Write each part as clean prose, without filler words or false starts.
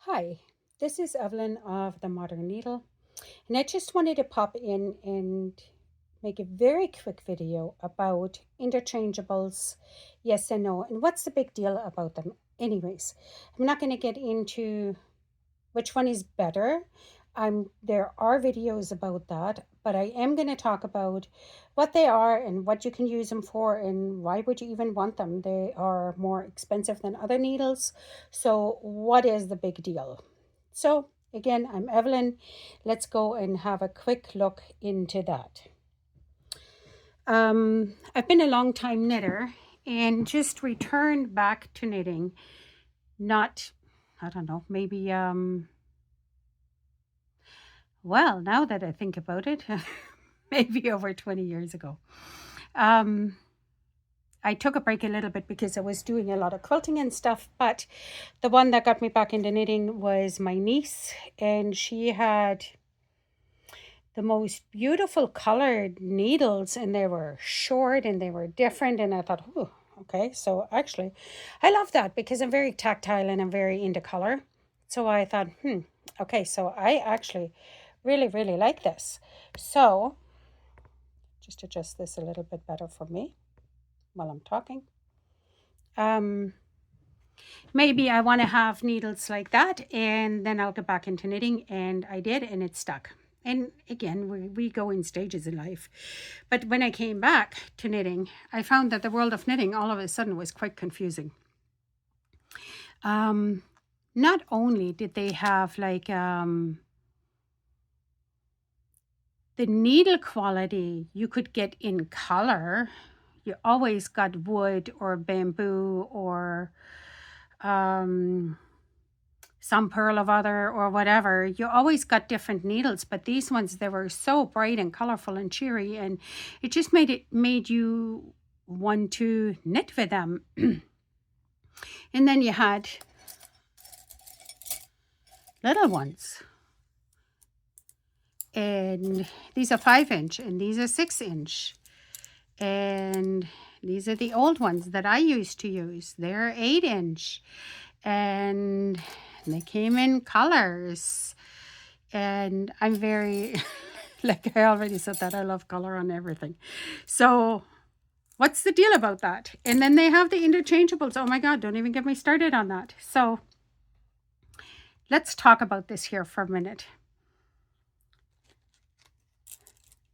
Hi, this is Evelyn of the Modern Needle, and I just wanted to pop in and make a very quick video about interchangeables, yes and no, and what's the big deal about them. Anyways, I'm not going to get into which one is better. There are videos about that, but I am going to talk about what they are and what you can use them for and why would you even want them. They are more expensive than other needles. So what is the big deal? So again, I'm Evelyn. Let's go and have a quick look into that. I've been a long time knitter and just returned back to knitting. Not, I don't know, maybe well, now that I think about it, maybe over 20 years ago. Um, I took a break a little bit because I was doing a lot of quilting and stuff, but the one that got me back into knitting was my niece, and she had the most beautiful colored needles, and they were short and they were different. And I thought, oh, okay. So actually, I love that because I'm very tactile and I'm very into color. So I thought, okay, so I actually really, really like this. So just adjust this a little bit better for me while I'm talking. Um, Maybe I want to have needles like that, and then I'll get back into knitting. And I did, and it stuck. And again, we go in stages in life. But when I came back to knitting, I found that the world of knitting all of a sudden was quite confusing. Um, Not only did they have the needle quality you could get in color, you always got wood or bamboo or some pearl of other or whatever. You always got different needles, but these ones, they were so bright and colorful and cheery, and it just made you want to knit with them. And then you had little ones, and these are 5 inch and these are 6 inch, and these are the old ones that I used to use. They're 8 inch, and they came in colors. And I'm very, like I already said that I love color on everything. So what's the deal about that? And then they have the interchangeables. Oh my God, don't even get me started on that. So let's talk about this here for a minute.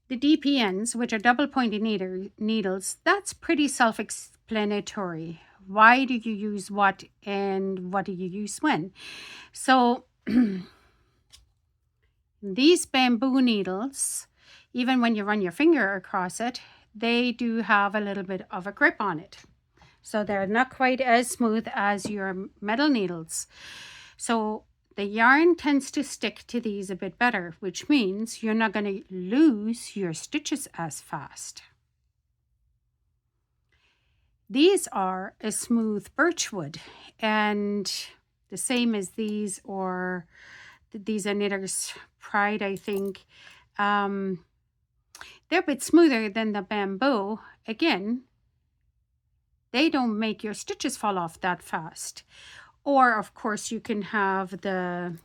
The DPNs, which are double pointed needles, that's pretty self-explanatory. Why do you use what and what do you use when? So these bamboo needles, even when you run your finger across it, they do have a little bit of a grip on it. So they're not quite as smooth as your metal needles. So the yarn tends to stick to these a bit better, which means you're not going to lose your stitches as fast. These are a smooth birchwood, and the same as these, or these are Knitter's Pride, I think. They're a bit smoother than the bamboo. Again, they don't make your stitches fall off that fast. Or, of course, you can have the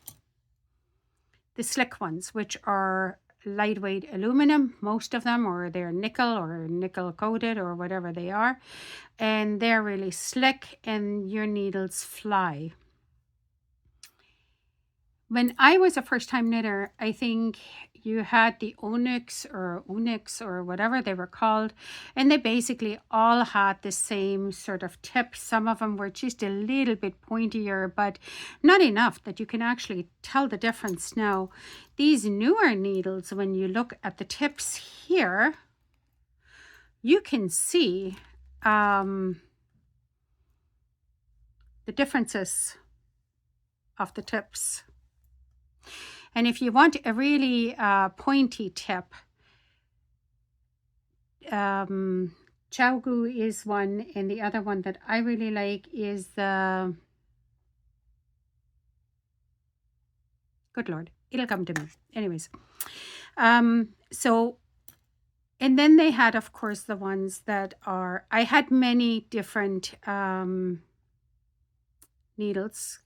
slick ones, which are lightweight aluminum, most of them, or they're nickel or nickel coated or whatever they are. And they're really slick and your needles fly. When I was a first-time knitter, I think you had the Onyx or whatever they were called, and they basically all had the same sort of tip. Some of them were just a little bit pointier, but not enough that you can actually tell the difference. Now, these newer needles, when you look at the tips here, you can see the differences of the tips. And if you want a really pointy tip, Chowgu is one, and the other one that I really like is the, good Lord, it'll come to me. Anyways, so, and then they had, of course, the ones that are, I had many different needles.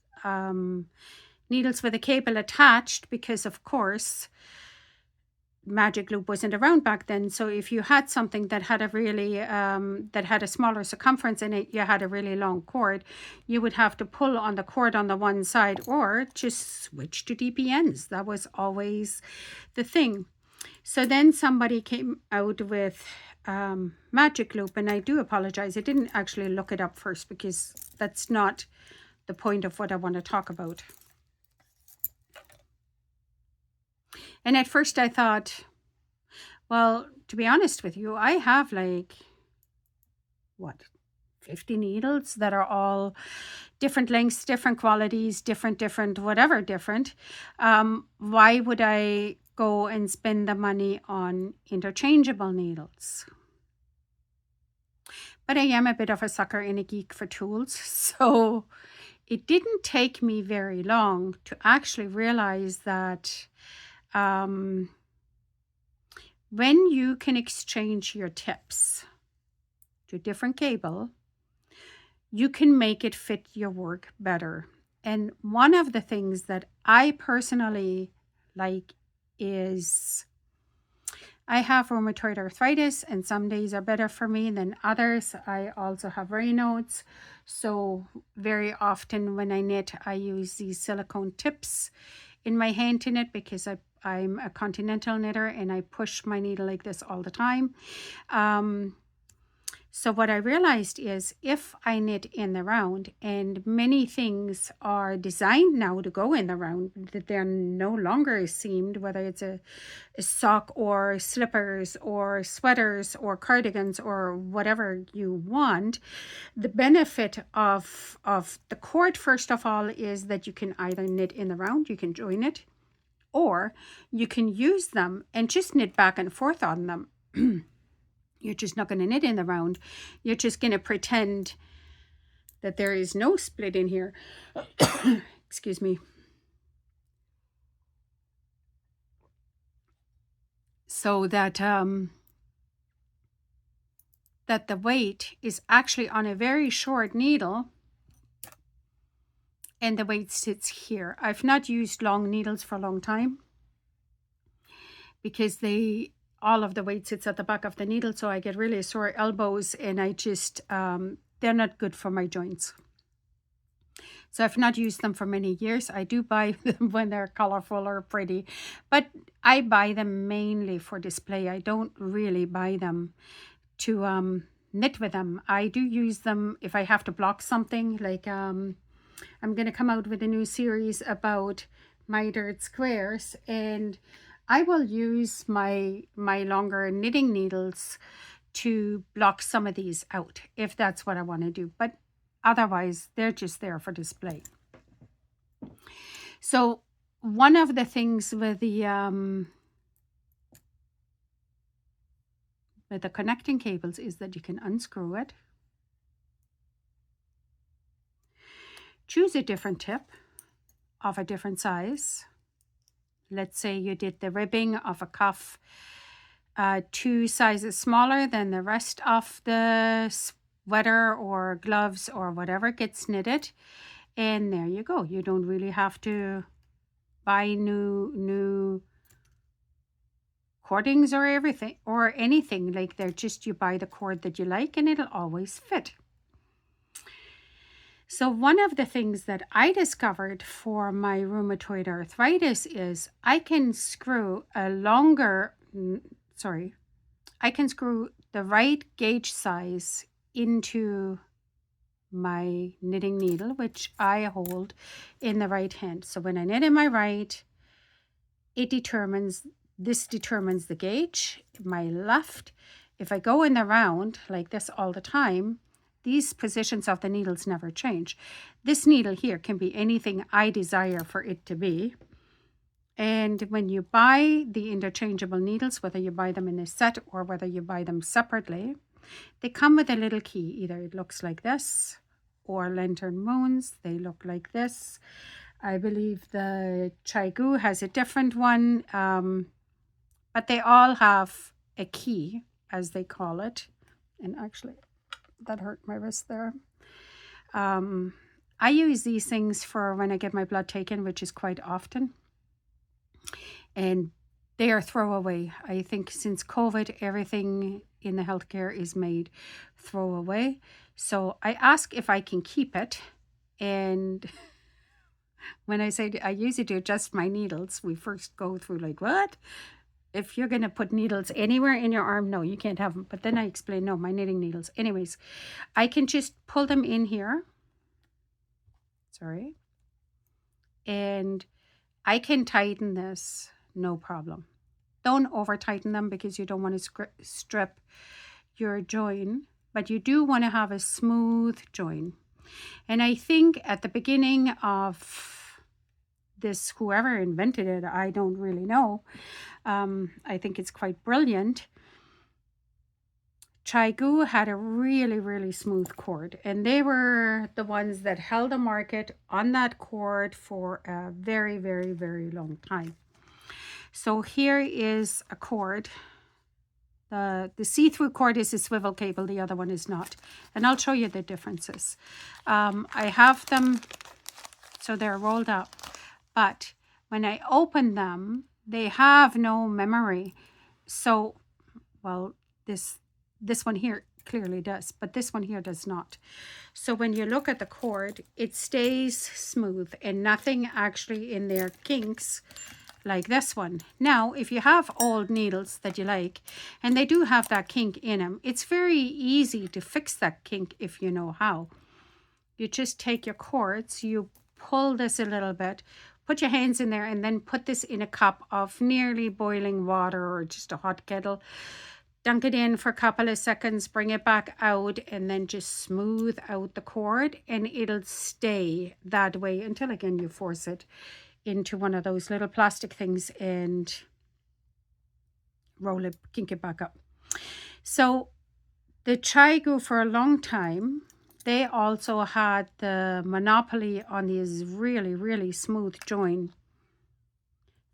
needles with a cable attached because, of course, magic loop wasn't around back then. So if you had something that had a really that had a smaller circumference in it, you had a really long cord, you would have to pull on the cord on the one side or just switch to DPNs. That was always the thing. So then somebody came out with magic loop, and I do apologize, I didn't actually look it up first because that's not the point of what I want to talk about. And at first I thought, well, to be honest with you, I have like, what, 50 needles that are all different lengths, different qualities, different, whatever different. Why would I go and spend the money on interchangeable needles? But I am a bit of a sucker and a geek for tools. So it didn't take me very long to actually realize that when you can exchange your tips to different cable, you can make it fit your work better. And one of the things that I personally like is I have rheumatoid arthritis, and some days are better for me than others. I also have Raynaud's. So very often when I knit, I use these silicone tips in my hand to knit because I'm a continental knitter and I push my needle like this all the time. So what I realized is if I knit in the round, and many things are designed now to go in the round, that they're no longer seamed, whether it's a sock or slippers or sweaters or cardigans or whatever you want, the benefit of the cord, first of all, is that you can either knit in the round, you can join it, or you can use them and just knit back and forth on them. You're just not going to knit in the round. You're just going to pretend that there is no split in here. Excuse me. So that that the weight is actually on a very short needle and the weight sits here. I've not used long needles for a long time because all of the weight sits at the back of the needle, so I get really sore elbows, and I just they're not good for my joints. So I've not used them for many years. I do buy them when they're colorful or pretty, but I buy them mainly for display. I don't really buy them to knit with them. I do use them if I have to block something, like I'm going to come out with a new series about mitered squares, and I will use my longer knitting needles to block some of these out if that's what I want to do. But otherwise, they're just there for display. So one of the things with the connecting cables is that you can unscrew it, choose a different tip of a different size. Let's say you did the ribbing of a cuff 2 sizes smaller than the rest of the sweater or gloves or whatever gets knitted, and there you go. You don't really have to buy new cordings or everything or anything. Like, they're just, you buy the cord that you like and it'll always fit. So one of the things that I discovered for my rheumatoid arthritis is I can screw I can screw the right gauge size into my knitting needle, which I hold in the right hand. So when I knit in my right, this determines the gauge. My left, if I go in the round like this all the time, these positions of the needles never change. This needle here can be anything I desire for it to be. And when you buy the interchangeable needles, whether you buy them in a set or whether you buy them separately, they come with a little key. Either it looks like this, or Lantern Moons, they look like this. I believe the Chaigu has a different one, but they all have a key, as they call it. And actually, that hurt my wrist there. I use these things for when I get my blood taken, which is quite often, and they are throwaway. I think since COVID, everything in the healthcare is made throwaway. So I ask if I can keep it. And when I say I use it to adjust my needles, we first go through like, what? If you're going to put needles anywhere in your arm, no, you can't have them. But then I explain, no, my knitting needles. Anyways, I can just pull them in here. Sorry. And I can tighten this, no problem. Don't over tighten them because you don't want to strip your join, but you do want to have a smooth join. And I think at the beginning of this, whoever invented it, I don't really know. I think it's quite brilliant. Chaigu had a really, really smooth cord, and they were the ones that held the market on that cord for a very, very, very long time. So here is a cord. The see-through cord is a swivel cable, the other one is not. And I'll show you the differences. I have them, so they're rolled up. But when I open them, they have no memory. So, well, this one here clearly does, but this one here does not. So when you look at the cord, it stays smooth and nothing actually in there kinks like this one. Now, if you have old needles that you like, and they do have that kink in them, it's very easy to fix that kink if you know how. You just take your cords, you pull this a little bit, put your hands in there, and then put this in a cup of nearly boiling water or just a hot kettle. Dunk it in for a couple of seconds, bring it back out, and then just smooth out the cord, and it'll stay that way until again you force it into one of those little plastic things and roll it, kink it back up. So the Chaigu for a long time, they also had the monopoly on these really, really smooth join.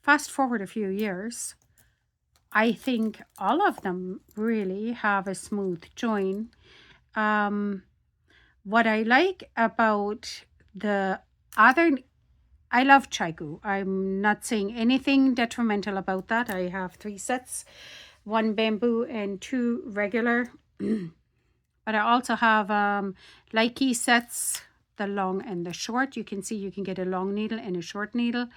Fast forward a few years, I think all of them really have a smooth join. What I like about the other, I love Chaigu. I'm not saying anything detrimental about that. I have 3 sets, 1 bamboo and 2 regular. But I also have likey sets, the long and the short. You can see you can get a long needle and a short needle.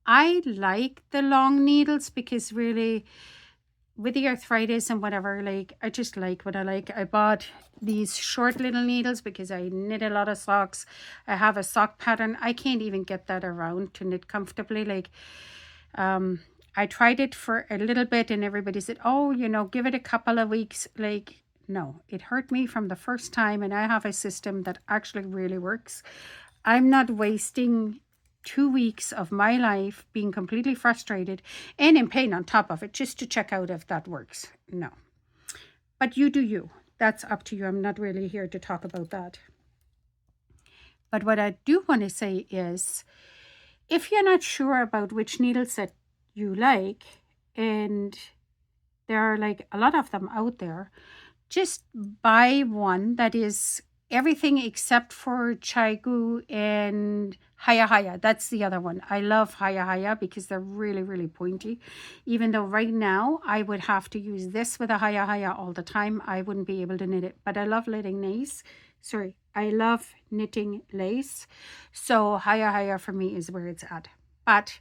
I like the long needles because really with the arthritis and whatever, like I just like what I like. I bought these short little needles because I knit a lot of socks. I have a sock pattern. I can't even get that around to knit comfortably. Like I tried it for a little bit and everybody said, oh, you know, give it a couple of weeks. Like, no, it hurt me from the first time, and I have a system that actually really works. I'm not wasting 2 weeks of my life being completely frustrated and in pain on top of it just to check out if that works. No. But you do you. That's up to you. I'm not really here to talk about that. But what I do want to say is, if you're not sure about which needle set you like, and there are like a lot of them out there, just buy one that is everything except for Chaigu and Haya Haya. That's the other one. I love Haya Haya because they're really, really pointy. Even though right now I would have to use this with a Haya Haya all the time, I wouldn't be able to knit it. But I love knitting lace. I love knitting lace. So Haya Haya for me is where it's at. But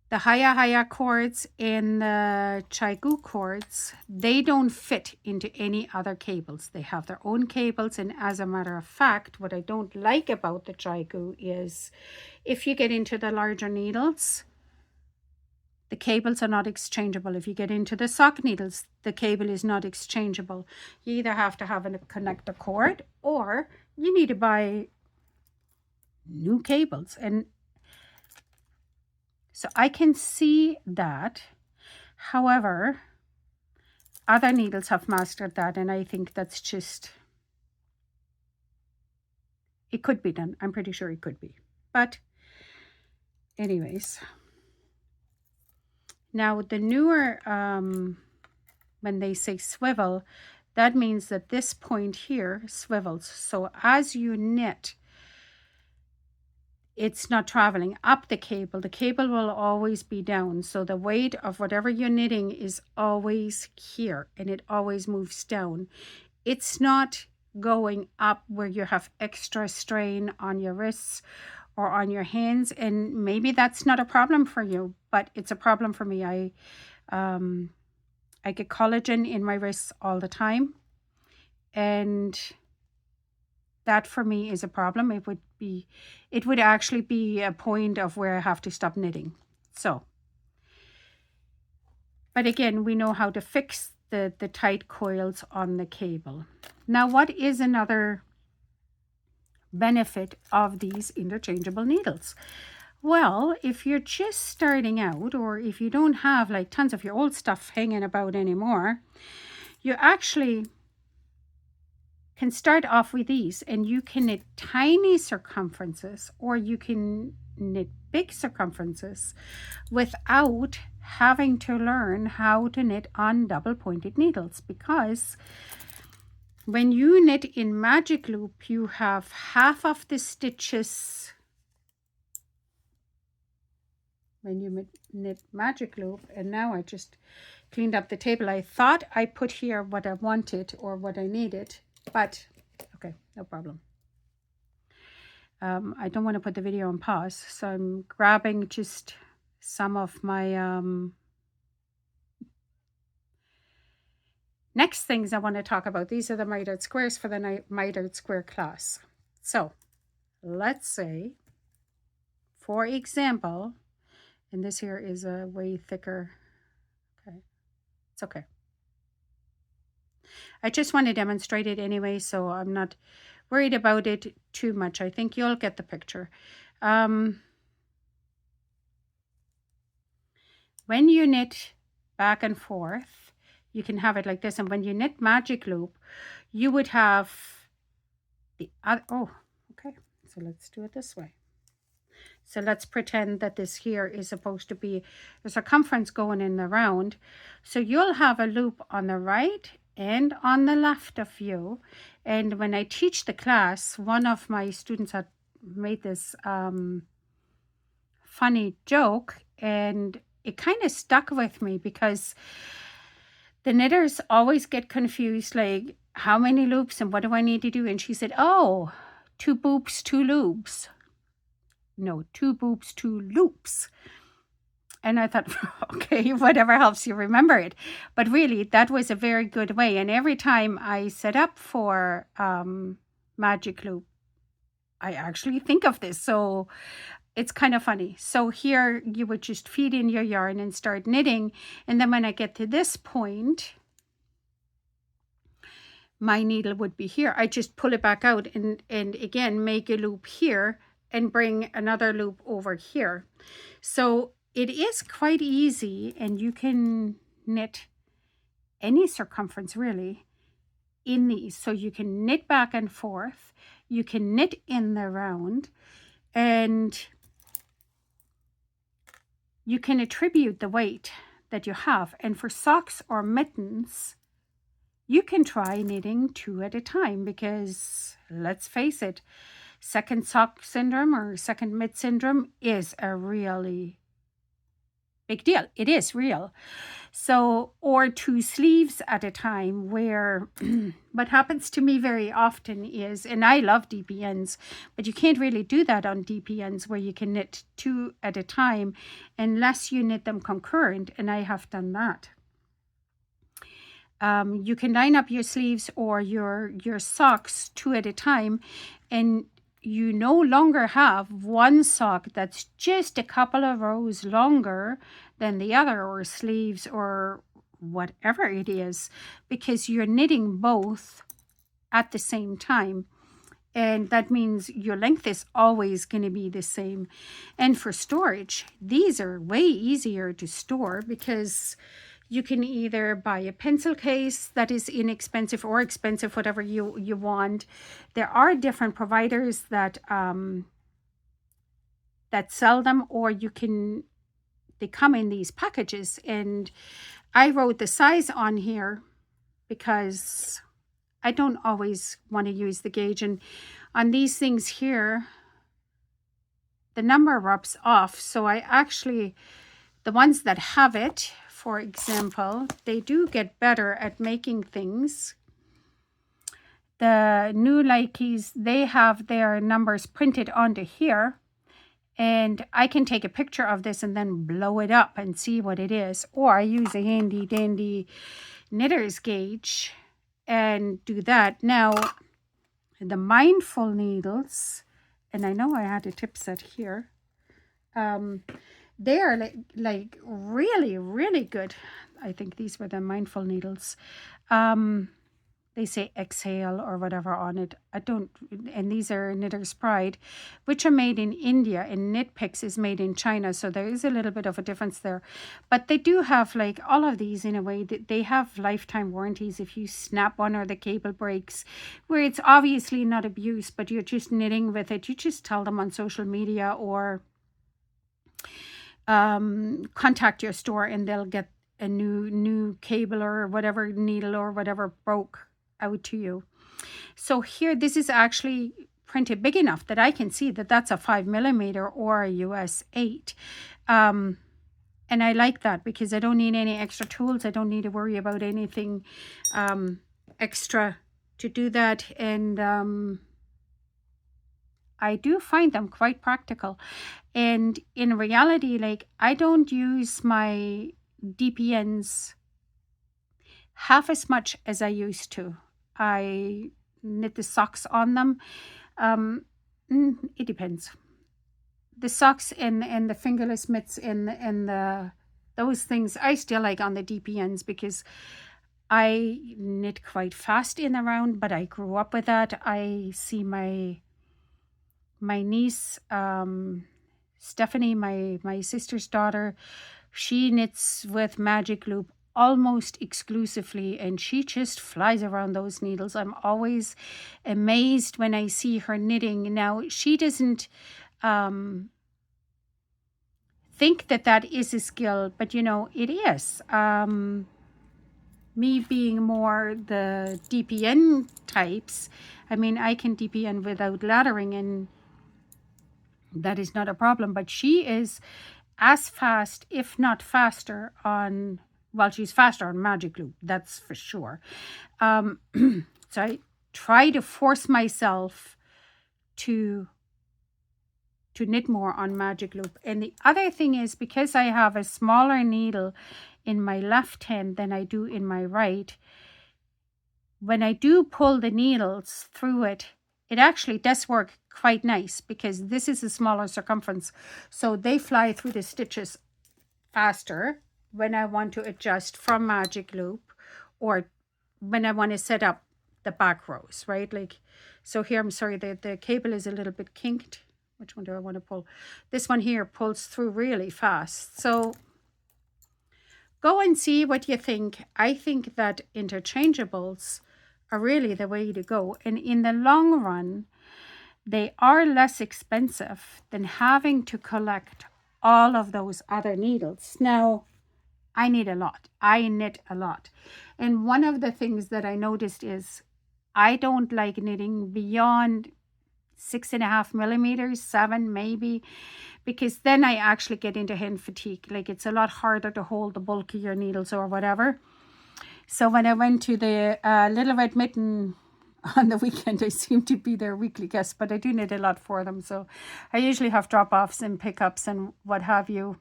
the Haya Haya cords and the Chaigu cords, they don't fit into any other cables. They have their own cables, and as a matter of fact, what I don't like about the Chaigu is if you get into the larger needles, the cables are not exchangeable. If you get into the sock needles, the cable is not exchangeable. You either have to have a connector cord or you need to buy new cables. And so I can see that. However, other needles have mastered that, and I think that's just, it could be done. I'm pretty sure it could be. But anyways, now the newer, when they say swivel, that means that this point here swivels. So as you knit, it's not traveling up the cable. The cable will always be down. So the weight of whatever you're knitting is always here, and it always moves down. It's not going up where you have extra strain on your wrists or on your hands. And maybe that's not a problem for you, but it's a problem for me. I get collagen in my wrists all the time, and that for me is a problem. It would actually be a point of where I have to stop knitting. So, but again, we know how to fix the tight coils on the cable. Now, what is another benefit of these interchangeable needles? Well, if you're just starting out, or if you don't have like tons of your old stuff hanging about anymore, you actually can start off with these, and you can knit tiny circumferences, or you can knit big circumferences without having to learn how to knit on double pointed needles, because when you knit in magic loop, you have half of the stitches. When you knit magic loop, and now I just cleaned up the table. I thought I put here what I wanted or what I needed, but okay, no problem. I don't want to put the video on pause, so I'm grabbing just some of my next things I want to talk about. These are the mitered squares for the mitered square class. So let's say, for example, and this here is a way thicker. Okay, it's okay. I just want to demonstrate it anyway, so I'm not worried about it too much. I think you'll get the picture. When you knit back and forth, you can have it like this. And when you knit magic loop, you would have the other. Oh, okay. So let's do it this way. So let's pretend that this here is supposed to be the circumference going in the round. So you'll have a loop on the right and on the left of you. And when I teach the class, one of my students had made this funny joke, and it kind of stuck with me, because the knitters always get confused, like, how many loops and what do I need to do? And she said, oh, 2 boops, 2 loops. No, 2 boops, 2 loops. And I thought, okay, whatever helps you remember it. But really, that was a very good way. And every time I set up for magic loop, I actually think of this. So it's kind of funny. So here you would just feed in your yarn and start knitting. And then when I get to this point, my needle would be here. I just pull it back out and again, make a loop here and bring another loop over here. So it is quite easy, and you can knit any circumference really in these. So you can knit back and forth, you can knit in the round, and you can attribute the weight that you have. And for socks or mittens, you can try knitting 2 at a time, because let's face it, second sock syndrome or second mitt syndrome is a really big deal. It is real. So, or 2 sleeves at a time, where what happens to me very often is, and I love DPNs, but you can't really do that on DPNs where you can knit 2 at a time unless you knit them concurrent, and I have done that. You can line up your sleeves or your socks 2 at a time, and you no longer have one sock that's just a couple of rows longer than the other, or sleeves or whatever it is, because you're knitting both at the same time. And that means your length is always going to be the same. And for storage, these are way easier to store, because you can either buy a pencil case that is inexpensive or expensive, whatever you want. There are different providers that sell them, or they come in these packages. And I wrote the size on here because I don't always want to use the gauge. And on these things here, the number rubs off. So I actually, the ones that have it, for example, they do get better at making things. The new Likes, they have their numbers printed onto here. And I can take a picture of this and then blow it up and see what it is. Or I use a handy dandy knitter's gauge and do that. Now, the mindful needles, and I know I had a tip set here, they are like really, really good. I think these were the mindful needles. They say exhale or whatever on it. I don't, and these are Knitter's Pride, which are made in India, and Knit Picks is made in China. So there is a little bit of a difference there. But they do have, like, all of these in a way that they have lifetime warranties if you snap one or the cable breaks, where it's obviously not abuse, but you're just knitting with it. You just tell them on social media or contact your store and they'll get a new cable or whatever needle or whatever broke out to you. So here, this is actually printed big enough that I can see that that's a 5mm or a US 8. And I like that because I don't need any extra tools. I don't need to worry about anything extra to do that. And I do find them quite practical. And in reality, like, I don't use my DPNs half as much as I used to. I knit the socks on them. It depends. The socks and the fingerless mitts and the those things I still like on the DPNs because I knit quite fast in the round, but I grew up with that. I see my niece, Stephanie, my sister's daughter, she knits with magic loop almost exclusively, and she just flies around those needles. I'm always amazed when I see her knitting. Now, she doesn't think that is a skill, but it is. Me being more the DPN types, I mean, I can DPN without laddering, and that is not a problem, but she is as fast, if not faster, on, well, she's faster on magic loop, that's for sure. So I try to force myself to knit more on magic loop. And the other thing is, because I have a smaller needle in my left hand than I do in my right, when I do pull the needles through it, it actually does work quite nice because this is a smaller circumference. So they fly through the stitches faster when I want to adjust from magic loop or when I want to set up the back rows, right? Like, so here, I'm sorry, the cable is a little bit kinked. Which one do I want to pull? This one here pulls through really fast. So go and see what you think. I think that interchangeables are really the way to go. And in the long run, they are less expensive than having to collect all of those other needles. Now, I knit a lot. And one of the things that I noticed is I don't like knitting beyond 6.5mm, 7 maybe, because then I actually get into hand fatigue. Like, it's a lot harder to hold the bulkier needles or whatever. So when I went to the Little Red Mitten on the weekend, I seem to be their weekly guest, but I do knit a lot for them. So I usually have drop-offs and pickups and what have you.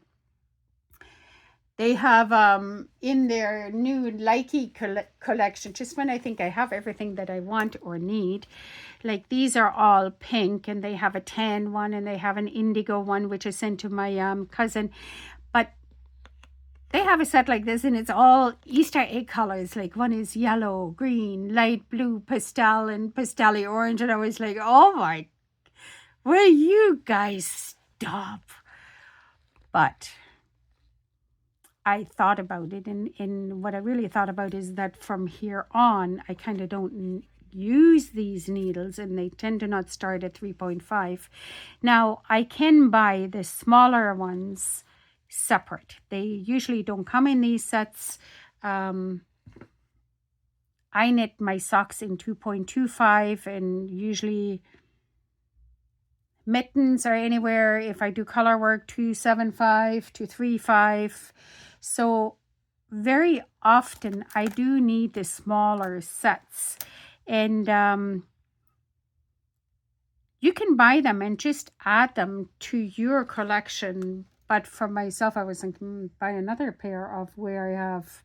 They have in their new Likey collection, just when I think I have everything that I want or need, like these are all pink, and they have a tan one and they have an indigo one, which I sent to my cousin. But they have a set like this, and it's all Easter egg colors. Like, one is yellow, green, light blue, pastel, and pastel orange. And I was like, oh my, will you guys stop? But I thought about it, and what I really thought about is that from here on, I kind of don't use these needles, and they tend to not start at 3.5. Now, I can buy the smaller ones separate. They usually don't come in these sets. I I knit my socks in 2.25, and usually mittens are anywhere, if I do color work, 2.75 to 3.5. So very often I do need the smaller sets, and you can buy them and just add them to your collection. But for myself, I was thinking buy another pair of where I have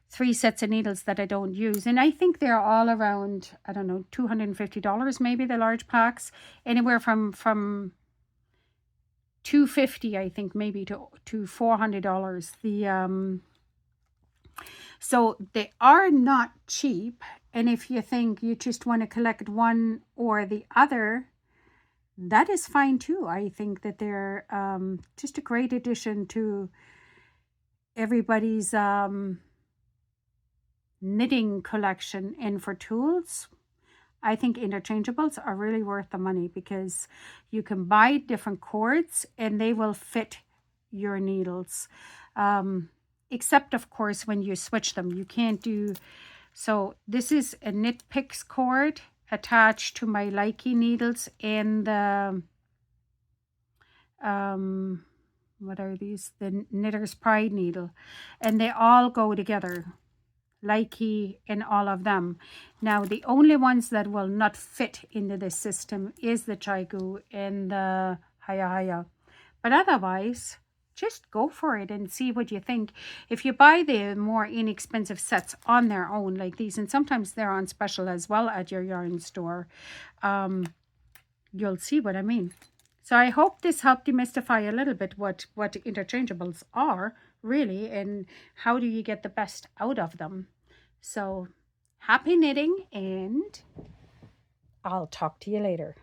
3 sets of needles that I don't use. And I think they're all around, I don't know, $250 maybe, the large packs. Anywhere from $250, I think, maybe to $400. So they are not cheap. And if you think you just want to collect one or the other, that is fine too. I think that they're just a great addition to everybody's knitting collection. And for tools, I think interchangeables are really worth the money, because you can buy different cords and they will fit your needles. Except, of course, when you switch them, you can't do. So this is a Knit Picks cord attached to my Likey needles and the what are these? The Knitter's Pride needle, and they all go together, Likey and all of them. Now the only ones that will not fit into this system is the Chaigu and the Haya Haya, but otherwise just go for it and see what you think. If you buy the more inexpensive sets on their own like these, and sometimes they're on special as well at your yarn store, you'll see what I mean. So I hope this helped demystify a little bit what interchangeables are really, and how do you get the best out of them. So happy knitting, and I'll talk to you later.